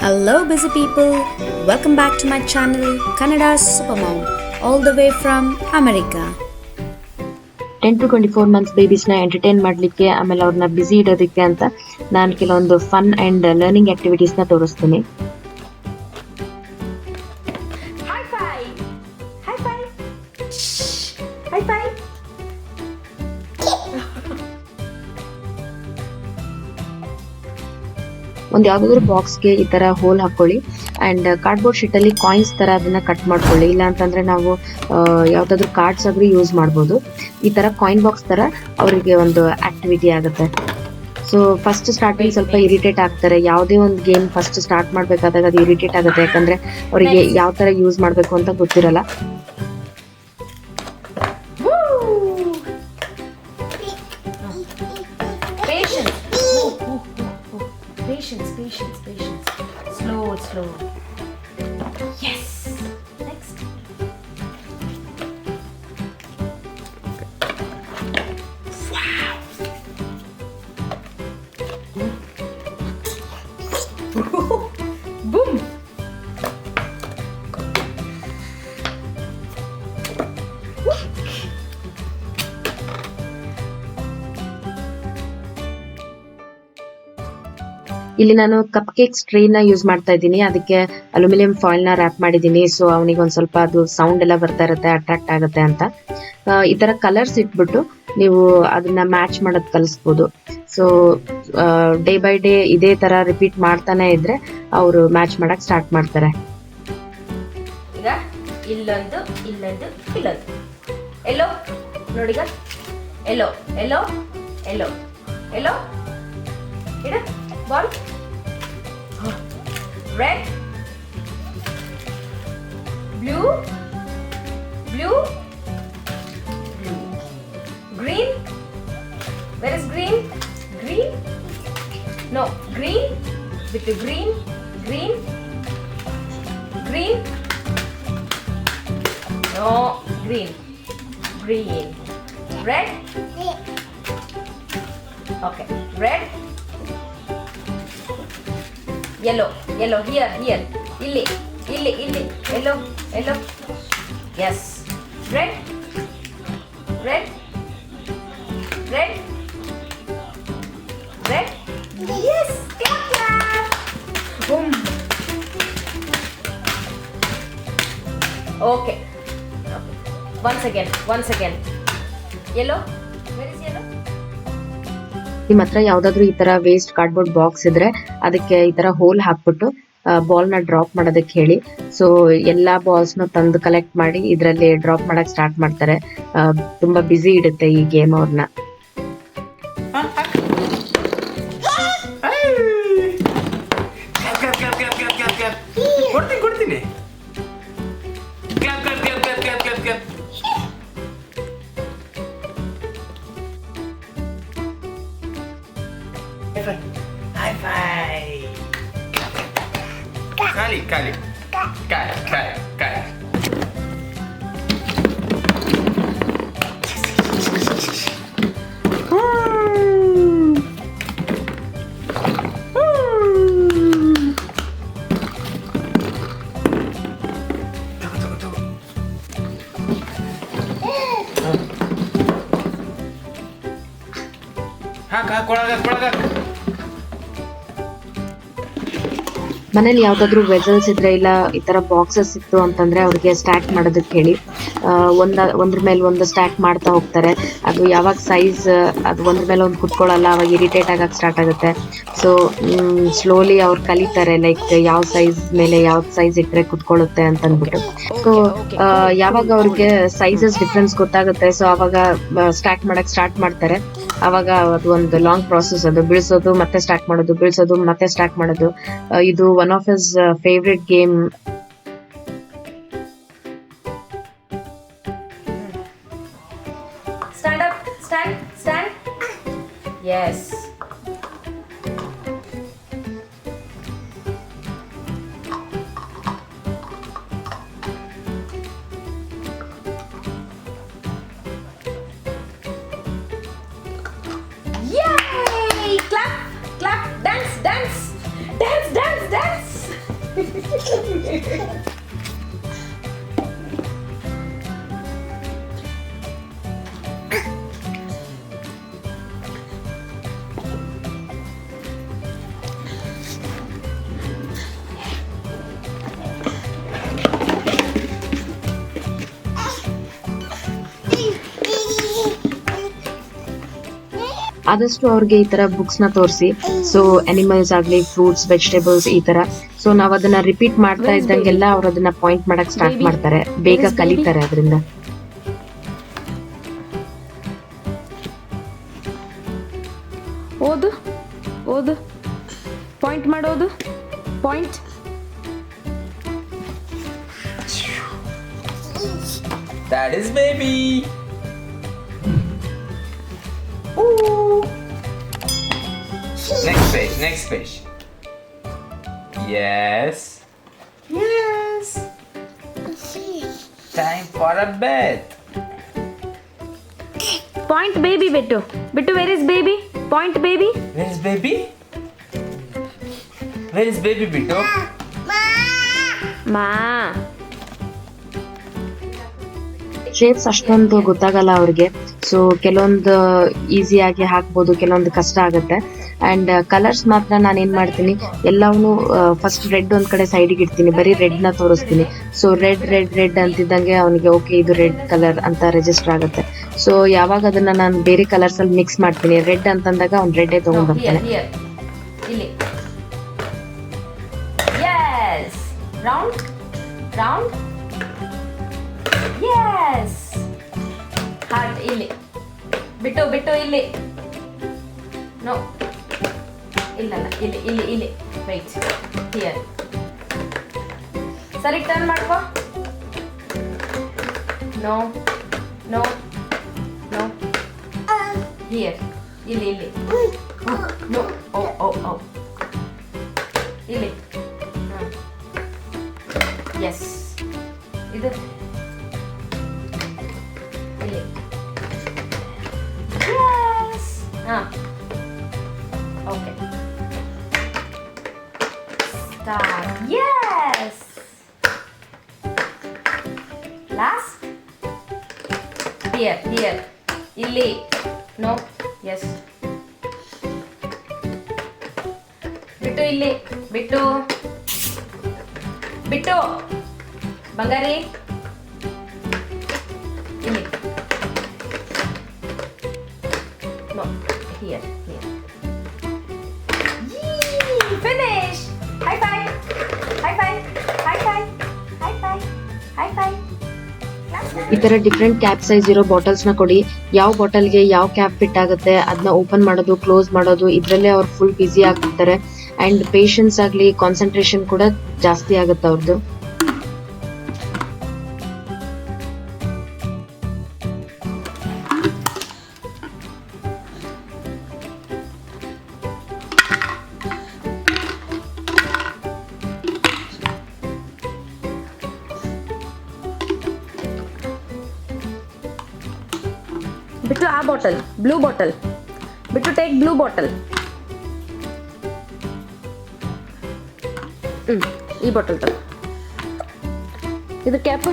Hello, busy people. Welcome back to my channel, Kannada's Supermom, all the way from America. 10 to 24 months ಬೇಬೀಸ್ನ entertain ಮಾಡಲಿಕ್ಕೆ ಆಮೇಲೆ ಅವ್ರನ್ನ busy ಇಡೋದಕ್ಕೆ ಅಂತ ನಾನು ಕೆಲವೊಂದು fun and learning ಆಕ್ಟಿವಿಟೀಸ್ನ ತೋರಿಸ್ತೀನಿ. ಒಂದು ಯಾವುದಾದ್ರೂ ಬಾಕ್ಸ್ಗೆ ಈ ಥರ ಹೋಲ್ ಹಾಕ್ಕೊಳ್ಳಿ ಆ್ಯಂಡ್ ಕಾರ್ಡ್ಬೋರ್ಡ್ ಶೀಟಲ್ಲಿ ಕಾಯಿನ್ಸ್ ಥರ ಅದನ್ನು ಕಟ್ ಮಾಡ್ಕೊಳ್ಳಿ. ಇಲ್ಲ ಅಂತಂದರೆ ನಾವು ಯಾವುದಾದ್ರೂ ಕಾರ್ಡ್ಸ್ ಆದರೂ ಯೂಸ್ ಮಾಡ್ಬೋದು. ಈ ಥರ ಕಾಯಿನ್ ಬಾಕ್ಸ್ ಥರ ಅವರಿಗೆ ಒಂದು ಆ್ಯಕ್ಟಿವಿಟಿ ಆಗುತ್ತೆ. ಸೊ ಫಸ್ಟ್ ಸ್ಟಾರ್ಟಿಂಗ್ ಸ್ವಲ್ಪ ಇರಿಟೇಟ್ ಆಗ್ತಾರೆ. ಯಾವುದೇ ಒಂದು ಗೇಮ್ ಫಸ್ಟ್ ಸ್ಟಾರ್ಟ್ ಮಾಡಬೇಕಾದಾಗ ಅದು ಇರಿಟೇಟ್ ಆಗುತ್ತೆ, ಯಾಕಂದರೆ ಅವರಿಗೆ ಯಾವ ಥರ ಯೂಸ್ ಮಾಡಬೇಕು ಅಂತ ಗೊತ್ತಿರಲ್ಲ. Patience. Slow. Yes. Next. Wow. Boom. ಇಲ್ಲಿ ನಾನು ಕಪ್ ಕೇಕ್ಸ್ ಟ್ರೇನ ಯೂಸ್ ಮಾಡ್ತಾ ಇದ್ದೀನಿ. ಅದಕ್ಕೆ ಅಲ್ಯೂಮಿನಿಯಂ ಫಾಯಿಲ್ನ ರ್ಯಾಪ್ ಮಾಡಿದ್ದೀನಿ. ಸೊ ಅವನಿಗೆ ಒಂದು ಸ್ವಲ್ಪ ಅದು ಸೌಂಡ್ ಎಲ್ಲ ಬರ್ತಾ ಇರುತ್ತೆ, ಅಟ್ರಾಕ್ಟ್ ಆಗುತ್ತೆ ಅಂತ. ಈ ಥರ ಕಲರ್ಸ್ ಇಟ್ಬಿಟ್ಟು ನೀವು ಅದನ್ನ ಮ್ಯಾಚ್ ಮಾಡೋದು ಕಲಿಸ್ಬೋದು. ಸೊ ಡೇ ಬೈ ಡೇ ಇದೇ ಥರ ರಿಪೀಟ್ ಮಾಡ್ತಾನೆ ಇದ್ರೆ ಅವರು ಮ್ಯಾಚ್ ಮಾಡಕ್ ಸ್ಟಾರ್ಟ್ ಮಾಡ್ತಾರೆ. ಈಗ ಇಲ್ಲೊಂದು ಎಲ್ಲೋ ನೋಡಿಗ, ಎಲ್ಲೋ ಇಡ ball, red, blue, green. Where is green? No, green with the green, no, green, red, okay, red, yellow, here, illi, yellow, yes, red, yes, clap, boom, okay, once again, yellow, where is yellow? ನಿಮ್ಮ ಹತ್ರ ಯಾವುದಾದ್ರೂ ಈ ತರ waste cardboard box ಇದ್ರೆ ಅದಕ್ಕೆ ಈ ತರ hole ಹಾಕ್ಬಿಟ್ಟು ಬಾಲ್ನ ಡ್ರಾಪ್ ಮಾಡೋದಕ್ಕೆ ಹೇಳಿ. ಸೊ ಎಲ್ಲಾ ಬಾಲ್ಸ್ನ ತಂದು ಕಲೆಕ್ಟ್ ಮಾಡಿ ಇದರಲ್ಲಿ ಡ್ರಾಪ್ ಮಾಡಕ್ ಸ್ಟಾರ್ಟ್ ಮಾಡ್ತಾರೆ. ತುಂಬಾ ಬ್ಯುಸಿ ಇಡುತ್ತೆ ಈ ಗೇಮ್ ಅವ್ರನ್ನ. ಕೊಡ್ತೀನಿ. High five. Kali. ಕೊಳಗ. ಮನೇಲಿ ಯಾವ್ದಾದ್ರು ವೆಸಲ್ಸ್ ಇದ್ರೆ ಇಲ್ಲ ಈ ತರ ಬಾಕ್ಸಸ್ ಇತ್ತು ಅಂತಂದ್ರೆ ಅವ್ರಿಗೆ ಸ್ಟ್ಯಾಕ್ ಮಾಡೋದಕ್ಕೆ ಹೇಳಿ. ಒಂದ್ರ ಮೇಲೆ ಒಂದು ಸ್ಟ್ಯಾಕ್ ಮಾಡ್ತಾ ಹೋಗ್ತಾರೆ. ಅದು ಯಾವಾಗ ಸೈಜ್ ಅದು ಒಂದ್ರ ಮೇಲೆ ಒಂದು ಕುತ್ಕೊಳ್ಳಲ್ಲ, ಅವಾಗ ಇರಿಟೇಟ್ ಆಗಕ್ ಸ್ಟಾರ್ಟ್ ಆಗುತ್ತೆ. ಸೊ ಸ್ಲೋಲಿ ಅವ್ರು ಕಲಿತಾರೆ, ಲೈಕ್ ಯಾವ ಸೈಜ್ ಮೇಲೆ ಯಾವ ಸೈಜ್ ಇಟ್ರೆ ಕುತ್ಕೊಳ್ಳುತ್ತೆ ಅಂತ ಅಂದ್ಬಿಟ್ಟು. ಸೊ ಯಾವಾಗ ಅವ್ರಿಗೆ ಸೈಜಸ್ ಡಿಫ್ರೆನ್ಸ್ ಗೊತ್ತಾಗುತ್ತೆ, ಸೊ ಅವಾಗ ಸ್ಟ್ಯಾಕ್ ಮಾಡಕ್ ಸ್ಟಾರ್ಟ್ ಮಾಡ್ತಾರೆ. ಅವಾಗ ಅದು ಒಂದು ಲಾಂಗ್ ಪ್ರಾಸೆಸ್. ಅದು ಬೀಳ್ಸೋದು ಮತ್ತೆ ಸ್ಟಾರ್ಟ್ ಮಾಡೋದು, ಬೀಳ್ಸೋದು ಮತ್ತೆ ಸ್ಟಾರ್ಟ್ ಮಾಡೋದು. ಇದು one of his favourite game. Stand. Yes. Yay! Clap, clap, dance, dance, dance, dance, dance. ಆದಷ್ಟು ಅವ್ರಿಗೆ ಈ ತರ ಬುಕ್ಸ್ ನ ತೋರಿಸಿ, ಸೊ ಅನಿಮಲ್ಸ್ ಆಗ್ಲಿ, ಫ್ರೂಟ್ಸ್, ವೆಜಿಟೇಬಲ್ಸ್ ಈ ತರ, ಸೊ ನಾವ್ ಅದನ್ನ ರಿಪೀಟ್ ಮಾಡ್ತಾ ಇದ್ದಂಗೆಲ್ಲ ಅವ್ರು ಅದನ್ನ ಪಾಯಿಂಟ್ ಮಾಡಕ್ ಸ್ಟಾರ್ಟ್ ಮಾಡ್ತಾರೆ, ಬೇಗ ಕಲಿತಾರೆ ಅದರಿಂದ. ಓದು ಓದು, ಪಾಯಿಂಟ್ ಮಾಡೋದು, point. That is baby. Ooh. Next page, next page. Yes. Yes. Time for a bed. Point baby, Bittu. Bittu, where is baby? Point baby. Where is baby? Where is baby, Bittu? Ma. Shapes ಅಷ್ಟೊಂದು ಗೊತ್ತಾಗಲ್ಲ ಅವ್ರಿಗೆ, so ಕೆಲವೊಂದು ಈಸಿಯಾಗಿ ಹಾಕ್ಬೋದು, ಕೆಲವೊಂದು ಕಷ್ಟ ಆಗುತ್ತೆ. And colours ಮಾತ್ರ ನಾನು ಏನ್ ಮಾಡ್ತೀನಿ, ಎಲ್ಲವನ್ನೂ ಫಸ್ಟ್ ರೆಡ್ ಒಂದ್ ಕಡೆ ಸೈಡಿಗೆ ಇಡ್ತೀನಿ, ಬರೀ ರೆಡ್ ನ ತೋರಿಸ್ತೀನಿ. ಸೊ ರೆಡ್ ರೆಡ್ ರೆಡ್ ಅಂತಿದ್ದಂಗೆ ಅವನಿಗೆ ಓಕೆ ಇದು ರೆಡ್ ಕಲರ್ ಅಂತ ರಿಜಿಸ್ಟರ್ ಆಗುತ್ತೆ. ಸೊ ಯಾವಾಗ ಅದನ್ನ ನಾನು ಬೇರೆ ಕಲರ್ಸ್ ಅಲ್ಲಿ ಮಿಕ್ಸ್ ಮಾಡ್ತೀನಿ, ರೆಡ್ ಅಂತಂದಾಗ ಅವ್ನು ರೆಡ್ ತಗೊಂಡ್ No, ಬರ್ತಾನೆ. here. ಇಲ್ಲಿ. Yes. Round. Round. Yes. Heart ಇಲ್ಲಿ. ಬಿಟ್ಟು ಬಿಟ್ಟು ಇಲ್ಲಿ. No. ಇಲ್ಲಲ್ಲ, ಇಲ್ಲಿ ಇಲ್ಲಿ ಇಲ್ಲಿ. Wait. Here. ಸರಿ ಟರ್ನ್ ಮಾಡ್ಕೋ. No. No. No. Here. ಇಲ್ಲಿ ಇಲ್ಲಿ. No. Oh, oh, oh. ಇಲ್ಲಿ. Yes. ಇದು. ಇಲ್ಲಿ. Yes. Okay. Start. Yes. Last. Here, here. ಇಲ್ಲಿ. No. Yes. ಬಿಟ್ಟು ಇಲ್ಲಿ. ಬಿಟ್ಟು. ಬಿಟ್ಟು. ಬಂಗಾರಿ. ಇಲ್ಲಿ. No. Here. Here. Yee! Finish. High five. High five. High five. High five. High five. ಈ ತರ ಡಿಫ್ರೆಂಟ್ ಕ್ಯಾಪ್ ಸೈಜ್ ಇರೋ ಬಾಟಲ್ಸ್ ನ ಕೊಡಿ. ಯಾವ ಬಾಟಲ್ಗೆ ಯಾವ ಕ್ಯಾಪ್ ಫಿಟ್ ಆಗುತ್ತೆ ಅದನ್ನ ಓಪನ್ ಮಾಡೋದು, ಕ್ಲೋಸ್ ಮಾಡೋದು, ಇದ್ರಲ್ಲೇ ಅವ್ರು ಫುಲ್ ಬಿಸಿ ಆಗ್ಬಿಡ್ತಾರೆ. ಅಂಡ್ ಪೇಷನ್ಸ್ ಆಗ್ಲಿ, ಕಾನ್ಸಂಟ್ರೇಷನ್ ಕೂಡ ಜಾಸ್ತಿ ಆಗುತ್ತೆ ಅವ್ರದ್ದು. ಬಿಟ್ಟು ಆ ಬಾಟಲ್, ಬ್ಲೂ ಬಾಟಲ್. ಬಿಟ್ಟು ಟೇಕ್ ಬ್ಲೂ ಬಾಟಲ್. ಈ ಬಾಟಲ್ ತರ. ಇದು ಕ್ಯಾಪ್.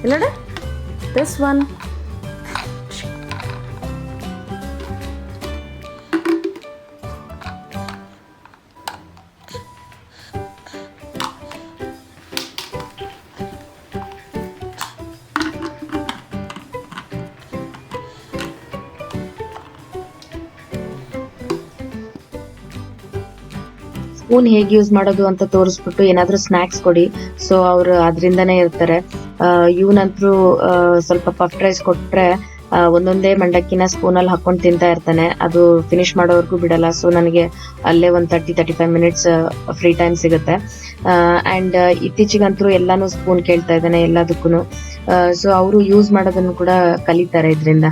ಇಲ್ಲ ದಿಸ್ ಒನ್. ಸ್ಪೂನ್ ಹೇಗೆ ಯೂಸ್ ಮಾಡೋದು ಅಂತ ತೋರಿಸ್ಬಿಟ್ಟು ಏನಾದ್ರೂ ಸ್ನಾಕ್ಸ್ ಕೊಡಿ, ಸೊ ಅವ್ರು ಅದರಿಂದನೇ ಇರ್ತಾರೆ. ಇವನಂತರೂ ಸ್ವಲ್ಪ ಪಫ್ ರೈಸ್ ಕೊಟ್ರೆ ಒಂದೊಂದೇ ಮಂಡಕ್ಕಿನ ಸ್ಪೂನಲ್ಲಿ ಹಾಕೊಂಡು ತಿಂತಾ ಇರ್ತಾನೆ, ಅದು ಫಿನಿಶ್ ಮಾಡೋವರೆಗೂ ಬಿಡಲ್ಲ. ಸೊ ನನಗೆ ಅಲ್ಲೇ ಒಂದು 30-35 ಮಿನಿಟ್ಸ್ ಫ್ರೀ ಟೈಮ್ ಸಿಗುತ್ತೆ. ಅಂಡ್ ಇತ್ತೀಚೆಗಂತೂ ಎಲ್ಲಾನು ಸ್ಪೂನ್ ಕೇಳ್ತಾ ಇದ್ದಾನೆ ಎಲ್ಲದಕ್ಕೂ. ಸೊ ಅವರು ಯೂಸ್ ಮಾಡೋದನ್ನು ಕೂಡ ಕಲಿತಾರೆ ಇದರಿಂದ.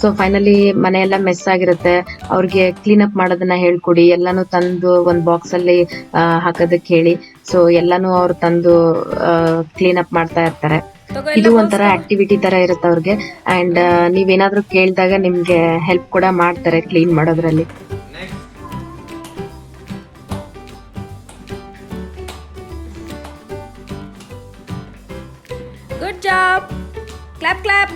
ಸೊ ಫೈನಲಿ ಮನೆಯೆಲ್ಲ ಮೆಸ್ ಆಗಿರುತ್ತೆ, ಅವ್ರಿಗೆ ಕ್ಲೀನ್ ಅಪ್ ಮಾಡೋದನ್ನ ಹೇಳ್ಕೊಡಿ, ಎಲ್ಲಾನು ತಂದು ಒಂದ್ ಬಾಕ್ಸ್ ಅಲ್ಲಿ ಹಾಕೋದಕ್ಕೆ ಹೇಳಿ. ಸೊ ಎಲ್ಲಾನು ಅವ್ರು ತಂದು ಕ್ಲೀನ್ ಅಪ್ ಮಾಡ್ತಾ ಇರ್ತಾರೆ. ಇದು ಒಂಥರ ಆಕ್ಟಿವಿಟಿ ತರ ಇರುತ್ತೆ ಅವ್ರಿಗೆ. ಅಂಡ್ ನೀವೇನಾದ್ರೂ ಕೇಳಿದಾಗ ನಿಮ್ಗೆ ಹೆಲ್ಪ್ ಕೂಡ ಮಾಡ್ತಾರೆ ಕ್ಲೀನ್ ಮಾಡೋದ್ರಲ್ಲಿ. Good job, clap clap.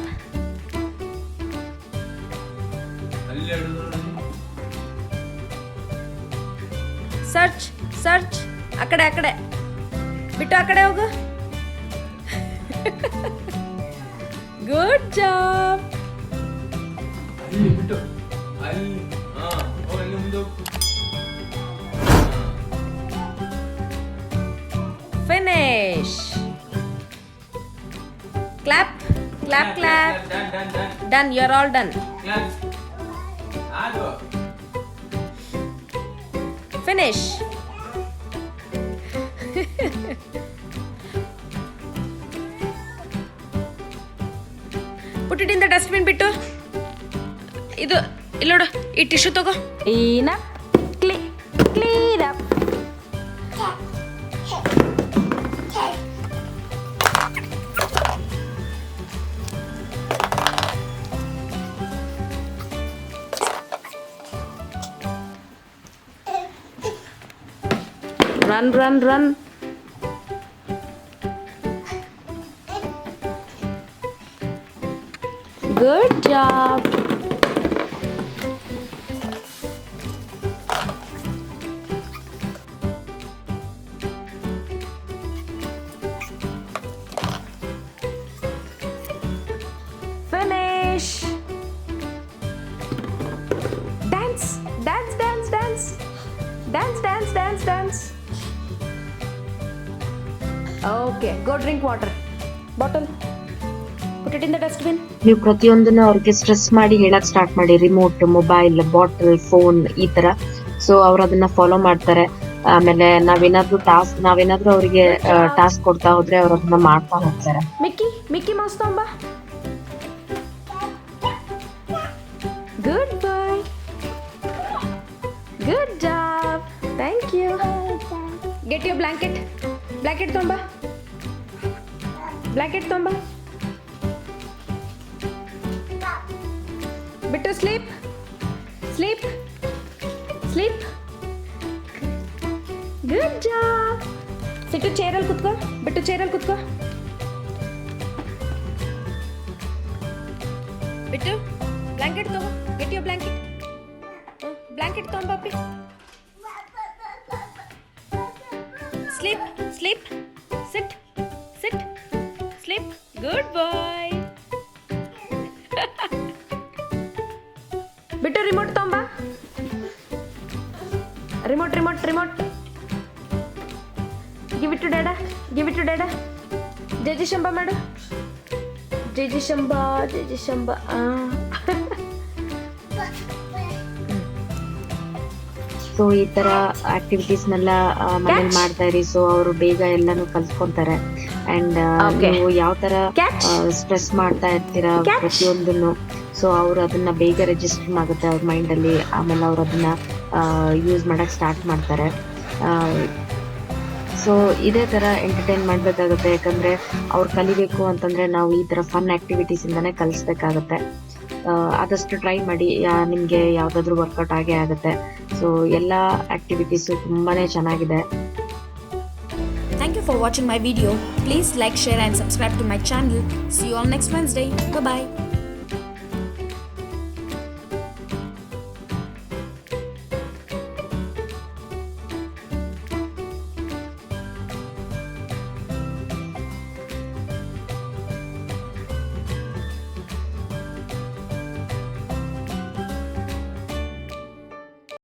Search search, ಆ ಕಡೆ ಬಿಟ್ಟು ಆ ಕಡೆ ಹೋಗು. Good job. Finish. Clap, clap, clap. Done. You're all done. Finish. Put it in the dustbin, bittu. Idu illodu, ee tissue tago. Clean up, clean up. Run. Good job. Finish. Dance. Okay, go drink water. Bottle. Put it in the dustbin. ನೀವು ಪ್ರತಿಯೊಂದನ್ನು ಅವ್ರಿಗೆ stress ಮಾಡಿ ಹೇಳಕ್ start ಮಾಡಿ, remote, mobile, bottle, phone ಈ ತರ. So ಅವ್ರು ಅದನ್ನ ಫಾಲೋ ಮಾಡ್ತಾರೆ. ಆಮೇಲೆ ನಾವೇನಾದ್ರೂ ಅವರಿಗೆ ಟಾಸ್ಕ್ ಕೊಡ್ತಾ ಹೋದ್ರೆ ಅವ್ರು ಅದನ್ನ ಮಾಡ್ತಾ ಹೋಗ್ತಾರೆ. ಮಿಕ್ಕಿ ಮೌಸ್ ತೊಂಬ. Good boy. Good job. Thank you. Get your blanket. Blanket ತೊಂಬ. ಬಿಟ್ಟು ಸ್ಲೀಪ್. Good job. ಸಿಟ್ಟು ಚೇರಲ್ಲಿ ಕುತ್ಕೋ. ಬಿಟ್ಟು ಚೇರಲ್ಲಿ ಕುತ್ಕೋ. ಬಿಟ್ಟು ಬ್ಲಾಂಕೆಟ್ ತಗೋ. ಗೆಟ್ ಯೋರ್ ಬ್ಲಾಂಕೆಟ್ ತೊಂಬಪ್ಪಿ. Sleep. Sit. Sleep. Good boy. ಬಿಟ್ಟು ರಿಮೋಟ್ ತೊಂಬ. Remote. Give it to dada. ಜೈ ಶಂಬ ಮಾಡು. ಜೈ ಶಂಬ. ಸೊ ಈ ತರ ಆಕ್ಟಿವಿಟೀಸ್ನೆಲ್ಲ ಮನೇಲಿ ಮಾಡ್ತಾ ಇರಿ. ಸೊ ಅವರು ಬೇಗ ಎಲ್ಲಾನು ಕಲ್ತ್ಕೊಂತಾರೆ. ಅಂಡ್ ನೀವು ಯಾವ ತರ ಸ್ಟ್ರೆಸ್ ಮಾಡ್ತಾ ಇರ್ತೀರಾ ಪ್ರತಿಯೊಂದನ್ನು, ಸೊ ಅವ್ರು ಅದನ್ನ ಬೇಗ ರಿಜಿಸ್ಟರ್ ಆಗುತ್ತೆ ಅವ್ರ ಮೈಂಡ್ ಅಲ್ಲಿ. ಆಮೇಲೆ ಅವ್ರು ಅದನ್ನ ಯೂಸ್ ಮಾಡಕ್ ಸ್ಟಾರ್ಟ್ ಮಾಡ್ತಾರೆ. ಸೊ ಇದೇ ತರ ಎಂಟರ್ಟೈನ್ ಮಾಡ್ಬೇಕಾಗುತ್ತೆ. ಯಾಕಂದ್ರೆ ಅವ್ರು ಕಲಿಬೇಕು ಅಂತಂದ್ರೆ ನಾವು ಈ ತರ ಫನ್ ಆಕ್ಟಿವಿಟೀಸ್ ಇಂದಾನೆ ಕಲಿಸ್ಬೇಕಾಗತ್ತೆ. ಆದಷ್ಟು ಟ್ರೈ ಮಾಡಿ, ನಿಮ್ಗೆ ಯಾವ್ದಾದ್ರು ವರ್ಕೌಟ್ ಆಗೇ ಆಗುತ್ತೆ. ಸೊ ಎಲ್ಲಾ ಆಕ್ಟಿವಿಟೀಸ್ ತುಂಬಾನೇ ಚೆನ್ನಾಗಿದೆ. Thank you for watching my video. Please like, share and subscribe to my channel. See you all next Wednesday. Bye bye.